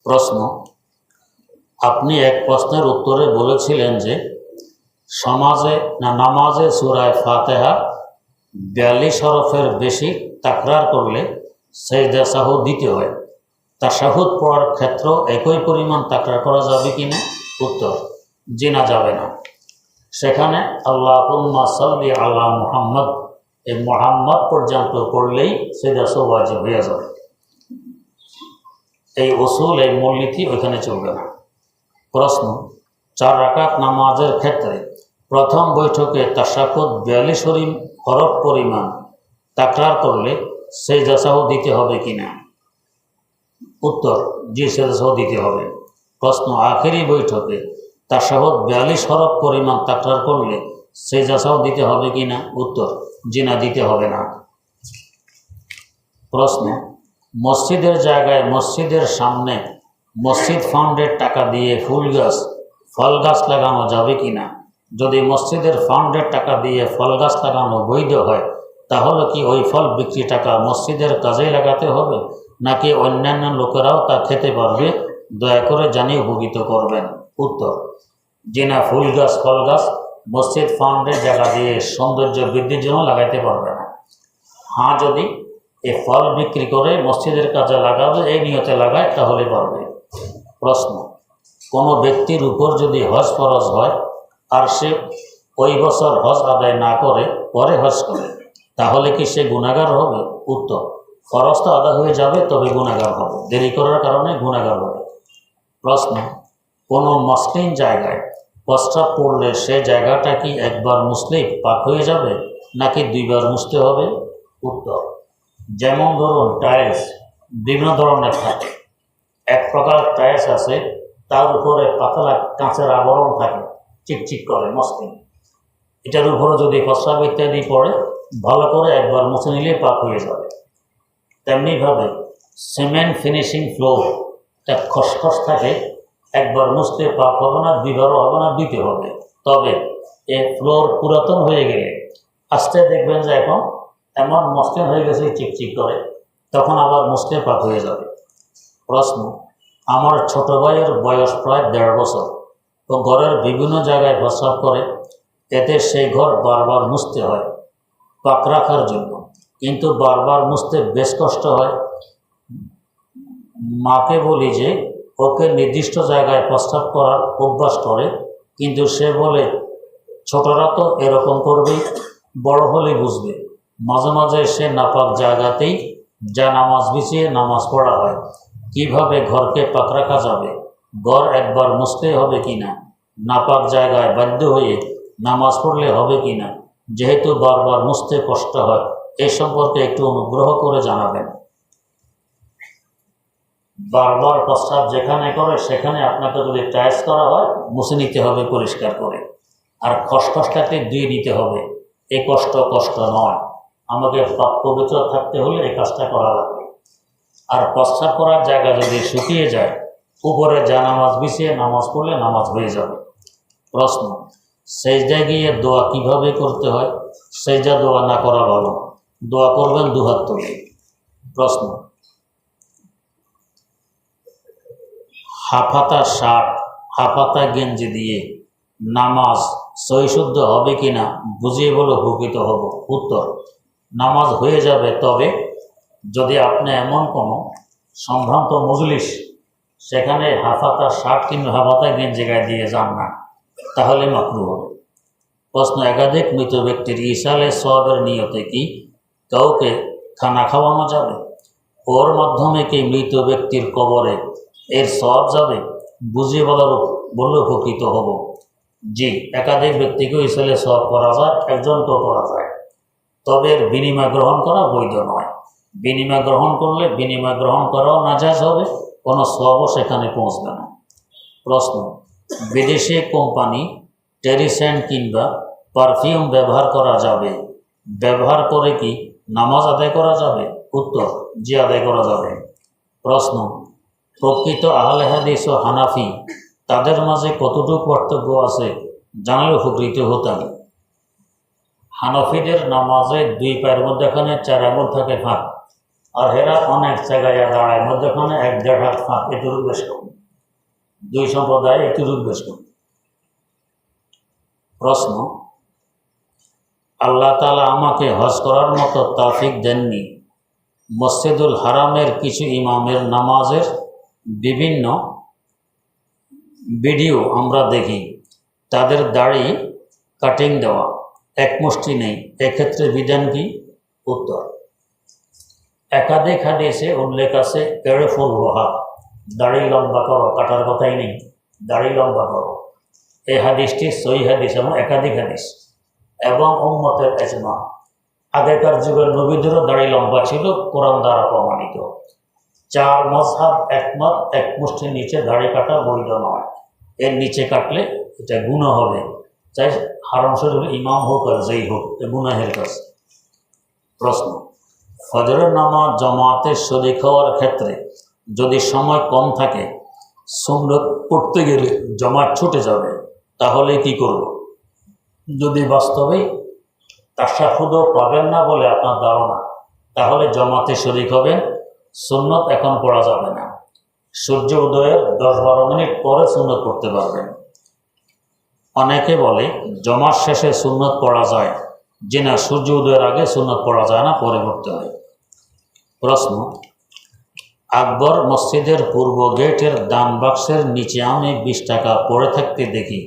প্রশ্ন, আপনি এক প্রশ্নের উত্তরে বলেছিলেন যে নামাজে সূরা ফাতিহা 42 হরফের বেশি তাকরার করলে সেজদা সাহু দিতে হয়। তাশাহুদ পড়ার ক্ষেত্র একই পরিমাণ তাকরার করা যাবে কি না? উত্তর, জি না, যাবে না। সেখানে আল্লাহুম্মা সাল্লি আলা মুহাম্মদ এই মুহাম্মদ পর্যন্ত পড়লেই সেজদা সাহু ওয়াজিব হয়ে যাবে। এই উসুল, এই মূলনীতি ওইখানে চলবে না। প্রশ্ন, 4 রাকাত নামাজের ক্ষেত্রে প্রথম বৈঠকে তাশাহুদ 42 হরফ পরিমাণ তাকরার করলে সেজদা সাহু দিতে হবে কিনা? উত্তর, জি, সেজদা সাহু দিতে হবে। প্রশ্ন, আখেরি বৈঠকে তাশাহুদ 42 হরফ পরিমাণ তাকরার করলে সেজদা সাহু দিতে হবে কিনা? উত্তর, জি না, দিতে হবে না। প্রশ্ন, মসজিদের জায়গায় মসজিদের সামনে মসজিদ ফান্ডের টাকা দিয়ে ফল গাছ লাগানো যাবে কিনা? যদি মসজিদের ফান্ডের টাকা দিয়ে ফল গাছ লাগানো বৈধ হয়, তাহলে কি ওই ফল বিক্রি টাকা মসজিদের কাজে লাগাতে হবে, নাকি অন্যান্য লোকেরাও তা খেতে পারবে? দয়া করে জানিয়ে উপকৃত করবেন। উত্তর, জি না, ফুল গাছ ফল গাছ মসজিদ ফান্ডের জায়গা দিয়ে সৌন্দর্য বৃদ্ধির জন্য লাগাইতে পারবে না। হ্যাঁ, যদি এই ফল বিক্রি করে মসজিদের কাজে লাগাবে এই নিয়তে লাগায় তাহলে পারবে। প্রশ্ন, কোনো ব্যক্তির উপর যদি হজ ফরজ হয় আর সে ওই বছর হজ আদায় না করে পরে হজ করে, তাহলে কি সে গুনাহগার হবে? উত্তর, ফরজ তো আদায় হয়ে যাবে, তবে গুনাহগার হবে, দেরি করার কারণে গুনাহগার হবে। প্রশ্ন, কোনো মসৃণ জায়গায় প্রস্রাব পড়লে সে জায়গাটা কি একবার মুছলেই পাক হয়ে যাবে, নাকি 2 বার মুছতে হবে? উত্তর, যেমন ধরুন টাইলস বিভিন্ন ধরনের থাকে। এক প্রকার টাইলস আছে, তার উপরে পাতলা কাঁচের আবরণ থাকে, চিকচিক করে মসৃণ। এটার উপরে যদি প্রস্রাব ইত্যাদি পড়ে ভালো করে একবার মুছে নিলে পাক হয়ে যাবে। তেমনিভাবে সিমেন্ট ফিনিশিং ফ্লোর খসখস থাকে, একবার মুছতে পাক হবে না, 2 বারও হবে না, দিতে হবে। তবে এই ফ্লোর পুরাতন হয়ে গেলে আস্তে দেখবেন যে এখন এমন মসৃণ হয়ে গেছে চিকচিক করে, তখন আবার মুছতে পাক হয়ে যাবে। প্রশ্ন, আমার ছোট ভাইয়ের বয়স প্রায় 1.5 বছর। তো ঘরের বিভিন্ন জায়গায় প্রস্রাব করে, এতে সেই ঘর বারবার মুছতে হয় পাক রাখার জন্য, কিন্তু বারবার মুছতে বেশ কষ্ট হয়। মাকে বলি যে ওকে নির্দিষ্ট জায়গায় প্রস্রাব করার অভ্যাস করে, কিন্তু সে বলে ছোটরা তো এরকম করবেই, বড় হলে বুঝবে। মাঝে মাঝে সে নাপাক জায়গাতেই নামাজ বিছিয়ে নামাজ পড়া হয়। কিভাবে ঘরকে পাক রাখা যাবে? ঘর একবার মুছতে হবে কিনা? নাপাক জায়গায় বাধ্য হয়ে নামাজ পড়লে হবে কিনা? যেহেতু বারবার মুছতে কষ্ট হয়, এ সম্পর্কে একটু অনুগ্রহ করে জানাবেন। বারবার প্রস্রাব যেখানে করে সেখানে আপনাকে যদি টাইলস করা হয় মুছে নিতে হবে পরিষ্কার করে, আর খসখসটাকে দিয়ে নিতে হবে। এই কষ্ট নয়, আমাকে পাক পবিত্র থাকতে হলে এই কাজটা করা লাগবে। আর প্রস্রাব করার জায়গা যদি শুকিয়ে যায়, উপরে নামাজ বিছিয়ে নামাজ পড়লে নামাজ হয়ে যাবে। প্রশ্ন, সেজদায় গিয়ে দোয়া কিভাবে করতে হয়? সেজদা দোয়া না করা ভালো, দোয়া করবেন 2 হাত তুলে। প্রশ্ন, হাফাতা শার্ট হাফাতা গেঞ্জি দিয়ে নামাজ সহিশুদ্ধ হবে কিনা বুঝিয়ে বলে উপকৃত হব। উত্তর, নামাজ হয়ে যাবে, তবে যদি আপনি এমন কোনো সম্ভ্রান্ত মজলিস সেখানে হাফাতা শার্ট কিংবা হাফাতা গেঞ্জি গায়ে দিয়ে যান না, তাহলে মাকরুহ হবে। প্রশ্ন, একাধিক মৃত ব্যক্তির ইসালে সওয়াবের নিয়তে কি কাউকে খানা খাওয়ানো যাবে? ওর মাধ্যমে কি মৃত ব্যক্তির কবরে এর সওয়াব যাবে? বুঝিয়ে বললে উপকৃত হব। জি, একাধিক ব্যক্তিকেও ইসালে সওয়াব করা যায়, একজনকেও করা যায়, তবে এর বিনিময় গ্রহণ করা বৈধ নয়। বিনিময় গ্রহণ করলে বিনিময় গ্রহণ করাও নাজায়েজ হবে, কোনো সওয়াবও সেখানে পৌঁছবে না। প্রশ্ন, বিদেশি কোম্পানি টেরিসেন্ট কিংবা পারফিউম ব্যবহার করা যাবে? ব্যবহার করে কি নামাজ আদায় করা যাবে? উত্তর, জি, আদায় করা যাবে। প্রশ্ন, প্রকৃত আহলে হাদিস ও হানাফি তাদের মাঝে কতটুকু পার্থক্য আছে জানালে উপকৃত হতাম। হানাফিদের নামাজে 2 পায়ের মধ্যে এখানে 4 আঙুল থাকে ফাঁক, আর হেরা অনেক জায়গায় দাঁড়ায় মধ্যখানে 1-1.5 হাত ফাঁক, এটুকু বেশ কম। দুই সম্প্রদায় এটুকু বেশ কম। প্রশ্ন, আল্লাহ তাআলা আমাকে হজ করার মতো তৌফিক দেননি। মসজিদুল হারামের কিছু ইমামের নামাজের বিভিন্ন ভিডিও আমরা দেখি, তাদের দাড়ি কাটিং দেওয়া, এক মুষ্টি নেই, এক্ষেত্রে বিধান কি? উত্তর, একাধিক হাদিসে উল্লেখ আছে কেড়েফুল রোহা, দাড়ি লম্বা করো, কাটার কথাই নেই, দাড়ি লম্বা করো। এই হাদিসটি সহিহ হাদিস এবং একাধিক হাদিস এবং উম্মতের ইজমা। আগেকার যুগের নবীদেরও দাড়ি লম্বা ছিল, কোরআন দ্বারা প্রমাণিত। 4 মাযহাব একমত, এক মুষ্টির নিচে দাড়ি কাটা বৈধ নয়। এর নিচে কাটলে এটা গুনাহ হবে, চাই হারাম শরীফের ইমাম হোক আর যেই হোক, এটা গুনাহের কাজ। প্রশ্ন, ফজরের নামাজ জামাতে শরীক হওয়ার ক্ষেত্রে যদি সময় কম থাকে, সুন্নত পড়তে গেলে জামাত ছুটে যাবে, তাহলে কি করব? যদি বাস্তবেই তাশাহুদও পাবেন না বলে আপনার ধারণা, তাহলে জামাতে শরীক হবেন, সুন্নত এখন পড়া যাবে না। সূর্য উদয়ের 10-12 মিনিট পরে সুন্নত পড়তে পারবেন। অনেকে বলে জমার শেষে সুন্নত পড়া যায়, যে না, সূর্য উদয়ের আগে সুন্নত পড়া যায় না, পরে পড়তে হয়। প্রশ্ন, আকবর মসজিদের পূর্ব গেটের দান বাক্সের নিচে আমি 20 টাকা পড়ে থাকতে দেখি,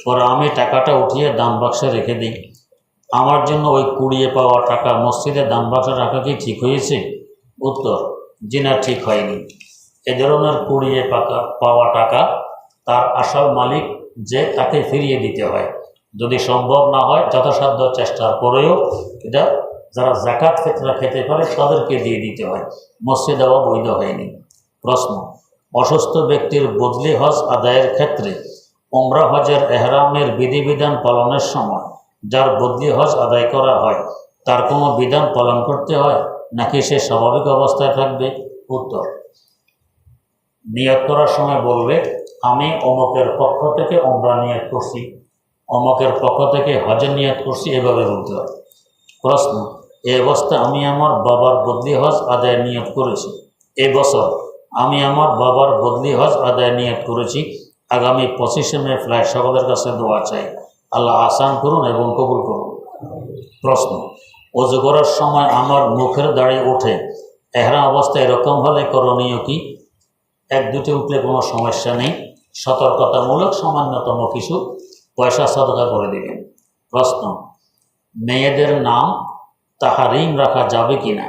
পরে আমি টাকাটা উঠিয়ে দান বাক্সে রেখে দিই। আমার জন্য ওই কুড়িয়ে পাওয়া টাকা মসজিদে দান বাক্সে রাখা কি ঠিক হয়েছে? উত্তর, জি না, ঠিক হয়নি। এ ধরনের কুড়িয়ে পাওয়া টাকা তার আসল মালিক যে, তাকে ফিরিয়ে দিতে হয়। যদি সম্ভব না হয়, যথাসাধ্য চেষ্টার পরেও এটা যারা যাকাত ফিতরা খেতে পারে তাদেরকে দিয়ে দিতে হয়, মসজিদ দেওয়া বৈধ হয়নি। প্রশ্ন, অসুস্থ ব্যক্তির বদলি হজ আদায়ের ক্ষেত্রে উমরা হজের এহরামের বিধিবিধান পালনের সময় যার বদলি হজ আদায় করা হয়, তার কোনো বিধান পালন করতে হয় নাকি সে স্বাভাবিক অবস্থায় থাকবে? উত্তর, নিয়ত করার সময় বলবে আমি অমকের পক্ষ থেকে উমরা নিয়ত করছি, অমকের পক্ষ থেকে হজের নিয়ত করছি, এভাবে বলতে হয়। প্রশ্ন, এই অবস্থায় আমি আমার বাবার বদলি হজ আদায় নিয়ত করেছি, এবছর আমি আমার বাবার বদলি হজ আদায় নিয়ত করেছি, আগামী 25শে মে ফ্লাইট, সকলের কাছে দোয়া চাই, আল্লাহ আসান করুন এবং কবুল করুন। প্রশ্ন, ওযু করার সময় আমার মুখের দাড়ি ওঠে, এহরাম অবস্থায় এরকম হলে করণীয় কি? 1-2টি উঠলে কোনো সমস্যা নেই, সতর্কতামূলক সামান্যতম কিছু পয়সা সদকা করে দেবেন। প্রশ্ন, মেয়েদের নাম তাহারিম রাখা যাবে কিনা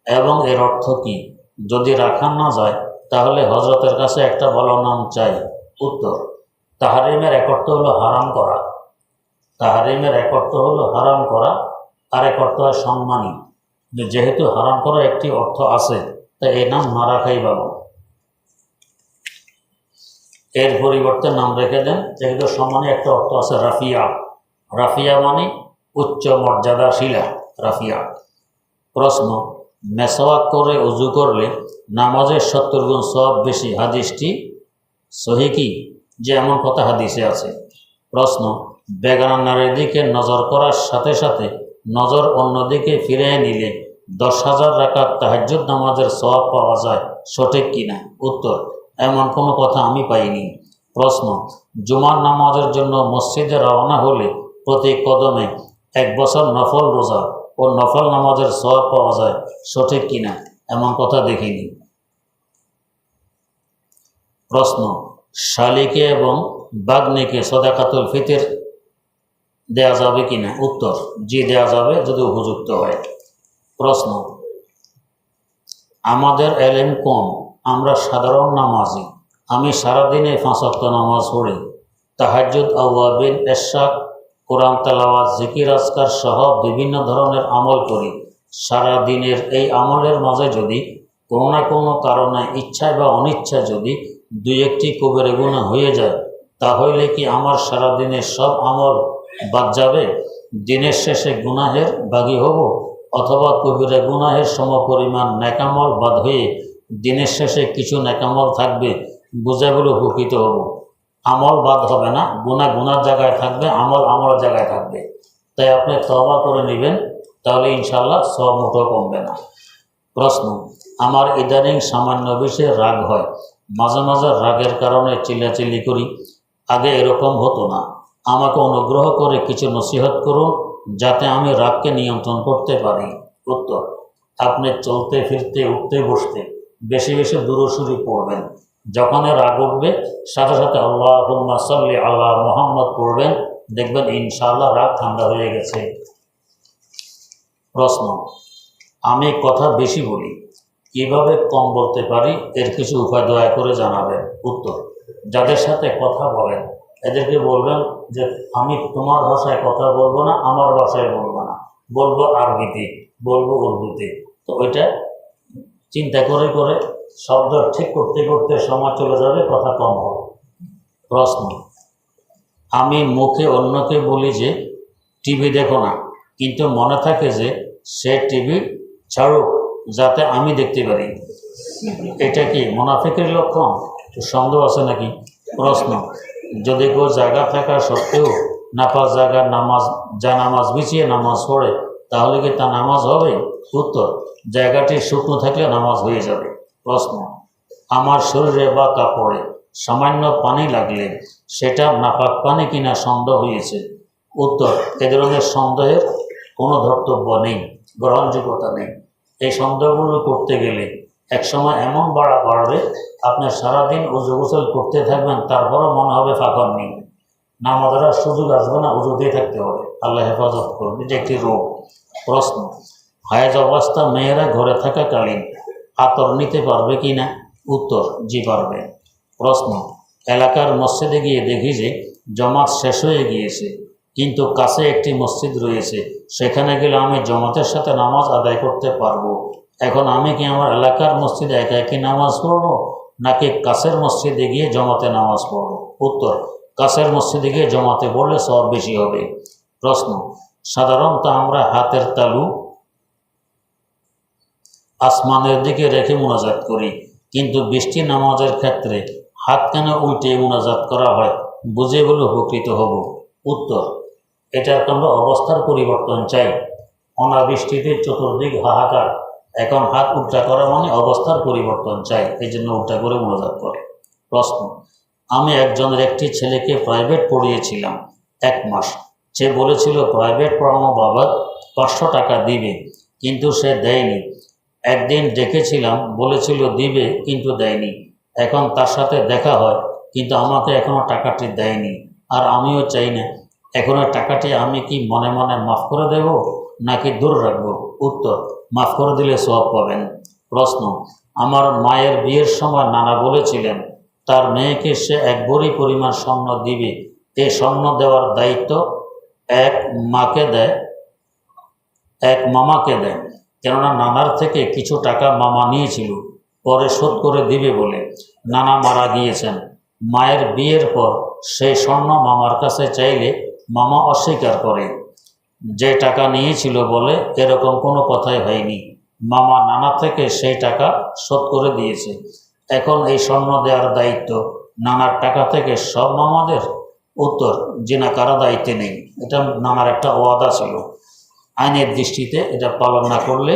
এবং এর অর্থ কি? যদি রাখা না যায় তাহলে হজরতের কাছে একটা ভালো নাম চাই। উত্তর, তাহারিমের এক অর্থ হলো হারাম করা, তাহারিমের এক অর্থ হলো হারাম করা, আর এক অর্থ হয় সম্মানী। যেহেতু হারাম করা একটি অর্থ আছে, তাই এই নাম না রাখাই ভালো। এর পরিবর্তে নাম রেখে দেন, যেহেতু সম্মানী একটা অর্থ আছে রাফিয়া, রাফিয়া মানে উচ্চ মর্যাদাশীলা, রাফিয়া। প্রশ্ন, মেসওয়াক করে উজু করলে নামাজের 70 গুণ সওয়াব বেশি, হাদিসটি সহিহ কি? যে এমন কথা হাদিসে আছে। প্রশ্ন, বেগানা নারীর দিকে নজর করার সাথে সাথে নজর অন্যদিকে ফিরিয়ে নিলে 10,000 রাকাত তাহাজ্জুদ নামাজের সওয়াব পাওয়া যায়, সঠিক কিনা? উত্তর, এমন কোনো কথা আমি পাইনি। প্রশ্ন, জুমার নামাজের জন্য মসজিদে রওনা হলে প্রতি কদমে 1 বছর নফল রোজা ও নফল নামাজের সওয়াব পাওয়া যায়, সঠিক কিনা? এমন কথা দেখিনি। প্রশ্ন, শালিকে এবং বাগ্নিকে সাদাকাতুল ফিতর দেয়া যাবে কিনা? উত্তর, জি দেয়া যাবে, যদি উপযুক্ত হয়। প্রশ্ন, আমাদের এলেম কম, আমরা সাধারণ নামাজি, আমি সারাদিনে 5 ওয়াক্ত নামাজ পড়ি, তাহাজ্জুদ, আওয়াবিন, এশরাক, কোরআন তেলাওয়াত, জিকির আজকার সহ বিভিন্ন ধরনের আমল করি। সারা দিনের এই আমলের মাঝে যদি কোনো না কোনো কারণে ইচ্ছায় বা অনিচ্ছায় যদি 2-1টি কবিরা গুনাহ হয়ে যায়, তাহলে কি আমার সারা দিনের সব আমল বাদ যাবে? দিনের শেষে গুনাহের ভাগী হব, অথবা কবিরা গুনাহের সমপরিমাণ নেকামল বাদ হয়ে দিনের শেষে কিছু নেকামল থাকবে, বুঝে বলে উপকৃত হব। আমল বাদ হবে না, গুনাহ গুনার জায়গায় থাকবে, আমল আমলের জায়গায় থাকবে। তাই আপনি তওবা করে নেবেন, তাহলে ইনশাআল্লাহ সওয়াব মোটেও কমবে না। প্রশ্ন, আমার ইদানিং সামান্য বিষয়ে রাগ হয়, মাঝে মাঝে রাগের কারণে চিল্লাচিল্লি করি, আগে এরকম হতো না। আমাকে অনুগ্রহ করে কিছু নসিহত করুন যাতে আমি রাগকে নিয়ন্ত্রণ করতে পারি। উত্তর, আপনি চলতে ফিরতে উঠতে বসতে বেশি বেশি দূরসুরি পড়বেন। যখন রাগ উঠবে সাথে সাথে আল্লাহুম্মা সাল্লি আলা মুহাম্মদ পড়বেন, দেখবেন ইনশাআল্লাহ রাগ ঠান্ডা হয়ে গেছে। প্রশ্ন, আমি কথা বেশি বলি, কিভাবে কম বলতে পারি এর কিছু উপায় দয়া করে জানাবেন। উত্তর, যাদের সাথে কথা বলেন এদেরকে বলবেন যে আমি তোমার ভাষায় কথা বলবো না, আমার ভাষায় বলবো না, বলবো আরবিতে, বলবো উর্দুতে। তো ওইটা চিন্তা করে করে শব্দ ঠিক করতে করতে সময় চলে যাবে, কথা কম হবে। প্রশ্ন, আমি মুখে অন্যকে বলি যে টিভি দেখো না, কিন্তু মনে থাকে যে সে টিভি ছাড়ুক যাতে আমি দেখতে পারি। এটা কি মুনাফিকের লক্ষণ? তো সন্দেহ আছে নাকি? প্রশ্ন, যদি কেউ জায়গা থাকা সত্ত্বেও নাপাক জায়গার নামাজ নামাজ বিছিয়ে নামাজ পড়ে তাহলে কি তা নামাজ হবে? উত্তর, জায়গাটি শুকনো থাকলে নামাজ হয়ে যাবে। প্রশ্ন, আমার শরীরে বা কাপড়ে সামান্য পানি লাগলে সেটা নাপাক পানি কিনা সন্দেহ হয়েছে। উত্তর, এ ধরনের সন্দেহের কোনো ধর্তব্য নেই, গ্রহণযোগ্যতা নেই। এই সন্দেহগুলো করতে গেলে একসময় এমন বাড়বে আপনার সারাদিন উজু গোসল করতে থাকবেন, তারপরও মনে হবে ফাঁকন নেই, নামাজের সুযোগ আসবে না, উজু দিয়ে থাকতে হবে। আল্লাহ হেফাজত করুন, এটা একটি রোগ। প্রশ্ন, হায়েজ অবস্থা মেয়েরা ঘরে থাকাকালীন আতর নিতে পারবে কি না? উত্তর, জি পারবে। প্রশ্ন, এলাকার মসজিদে গিয়ে দেখি যে জমাত শেষ হয়ে গিয়েছে, কিন্তু কাছে একটি মসজিদ রয়েছে, সেখানে গেলে আমি জমাতের সাথে নামাজ আদায় করতে পারবো। এখন আমি কি আমার এলাকার মসজিদে একা একই নামাজ পড়বো নাকি কাছের মসজিদে গিয়ে জমাতে নামাজ পড়বো? উত্তর, কাছের মসজিদে গিয়ে জমাতে পড়লে সব বেশি হবে। প্রশ্ন, সাধারণত আমরা হাতের তালু আসমানের দিকে রেখে মোনাজাত করি, কিন্তু বৃষ্টি নামাজের ক্ষেত্রে হাত কেন উল্টে মোনাজাত করা হয়, বুঝে বলে উপকৃত হব। উত্তর, এটার আমরা অবস্থার পরিবর্তন চাই। অনাবৃষ্টিতে চতুর্দিক হাহাকার, এখন হাত উল্টা করা মানে অবস্থার পরিবর্তন চাই, এই জন্য উল্টা করে মোনাজাত করে। প্রশ্ন, আমি একজনের একটি ছেলেকে প্রাইভেট পড়িয়েছিলাম 1 মাস। সে বলেছিল প্রাইভেট পড়ানো বাবদ 500 টাকা দিবে, কিন্তু সে দেয়নি। একদিন ডেকেছিলাম, বলেছিল দিবে কিন্তু দেয়নি। এখন তার সাথে দেখা হয়, কিন্তু আমাকে এখনও টাকাটি দেয়নি, আর আমিও চাই না। এখন টাকাটি আমি কি মনে মনে মাফ করে দেব নাকি দূর রাখবো? উত্তর, মাফ করে দিলে সওয়াব পাবেন। প্রশ্ন, আমার মায়ের বিয়ের সময় নানা বলেছিলেন তার মেয়েকে সে 1 ভরি পরিমাণ স্বর্ণ দিবে। এই স্বর্ণ দেওয়ার দায়িত্ব এক মাকে দেয়, এক মামাকে দেয়, কেননা নানার থেকে কিছু টাকা মামা নিয়েছিল, পরে শোধ করে দিবে বলে। নানা মারা গিয়েছেন। মায়ের বিয়ের পর সেই স্বর্ণ মামার কাছে চাইলে মামা অস্বীকার করে, যে টাকা নিয়েছিল বলে এরকম কোনো কথাই হয়নি। মামা নানা থেকে সেই টাকা শোধ করে দিয়েছে। এখন এই স্বর্ণ দেওয়ার দায়িত্ব নানার টাকা থেকে সব মামাদের? উত্তর, জিনা কারো দায়িত্বে নেই, এটা নানার একটা ওয়াদা ছিল। আইনের দৃষ্টিতে এটা পালন না করলে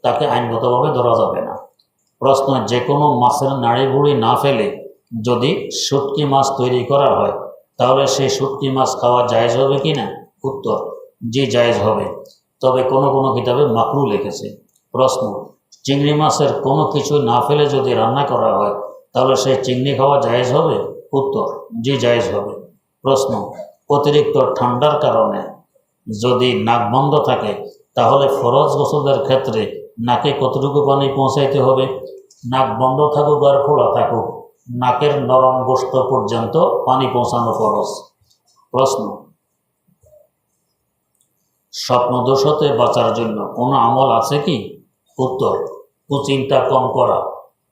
তাকে আইনগতভাবে ধরা যাবে না। প্রশ্ন, যে কোনো মাছের নাড়ি ভুড়ি না ফেলে যদি শুটকি মাছ তৈরি করা হয় তাহলে সেই শুটকি মাছ খাওয়া জায়েজ হবে কি না? উত্তর, জি জায়েজ হবে, তবে কোনো কোনো কিতাবে মাকরুহ লিখেছে। প্রশ্ন, চিংড়ি মাছের কোনো কিছু না ফেলে যদি রান্না করা হয় তাহলে সেই চিংড়ি খাওয়া জায়েজ হবে? উত্তর, জি জায়েজ হবে। প্রশ্ন, অতিরিক্ত ঠান্ডার কারণে যদি নাক বন্ধ থাকে তাহলে ফরজ গোসলের ক্ষেত্রে নাকে কতটুকু পানি পৌঁছাইতে হবে? নাক বন্ধ থাকুক আর খোলা থাকুক, নাকের নরম গোস্ত পর্যন্ত পানি পৌঁছানো ফরজ। প্রশ্ন, স্বপ্নদোষ হতে বাঁচার জন্য কোনো আমল আছে কি? উত্তর, কুচিন্তা কম করা,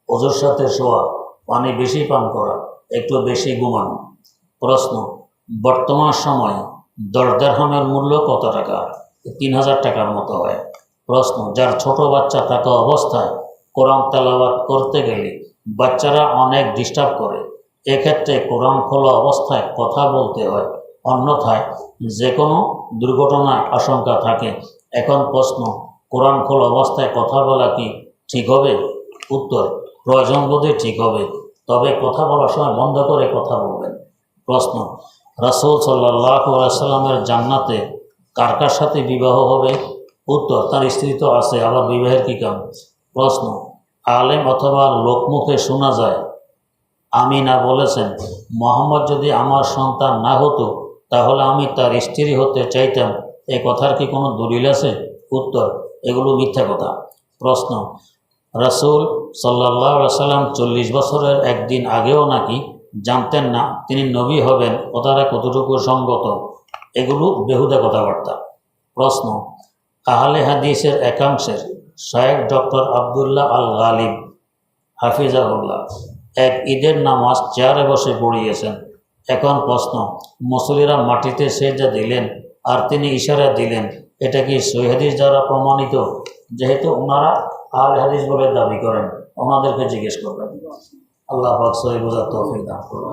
ওজোর সাথে শোয়া, পানি বেশি পান করা, একটু বেশি ঘুমানো। প্রশ্ন, বর্তমান সময়ে 10 দিরহামের মূল্য কত টাকা? 3000 টাকার মতো হয়। প্রশ্ন, যার ছোট বাচ্চা থাকা অবস্থায় কোরআন তেলাওয়াত করতে গেলে বাচ্চারা অনেক ডিস্টার্ব করে, এক্ষেত্রে কোরআন খোলা অবস্থায় কথা বলতে হয়, অন্যথায় যে কোনো দুর্ঘটনার আশঙ্কা থাকে। এখন প্রশ্ন, কোরআন খোলা অবস্থায় কথা বলা কি ঠিক হবে? উত্তর, প্রয়োজন বোধে ঠিক হবে, তবে কথা বলার সময় বন্ধ করে কথা বলবেন। প্রশ্ন, রাসূল সাল্লাল্লাহু আলাইহি সাল্লামের জান্নাতে কার কার সাথে বিবাহ হবে? উত্তর, তার স্ত্রী তো আছে, আবার বিবাহের কী কাম? প্রশ্ন, আলেম অথবা লোকমুখে শোনা যায় আমিনা বলেছেন, মোহাম্মদ যদি আমার সন্তান না হতো তাহলে আমি তার স্ত্রী হতে চাইতাম, এ কথার কি কোনো দলিল আছে? উত্তর, এগুলো মিথ্যা কথা। প্রশ্ন, রাসূল সাল্লাল্লাহু আলাইহি সাল্লাম 40 বছরের একদিন আগেও নাকি জানতেন না তিনি নবী হবেন, কথাটা কতটুকু সঙ্গত? এগুলো বেহুদা কথাবার্তা। প্রশ্ন, আহলে হাদিসের একাংশের শায়েখ ডক্টর আবদুল্লাহ আল গালিব হাফিজাহুল্লাহ এক ঈদের নামাজ চেয়ারে বসে পড়িয়েছেন। এখন প্রশ্ন, মুসল্লিরা মাটিতে সেজদা দিলেন আর তিনি ইশারা দিলেন, এটা কি সহিহ হাদিস দ্বারা প্রমাণিত? যেহেতু ওনারা আহলে হাদিস বলে দাবি করেন, ওনাদেরকে জিজ্ঞেস করবেন। আল্লাহ পাক সহিহ বোঝার তৌফিক দান করুন।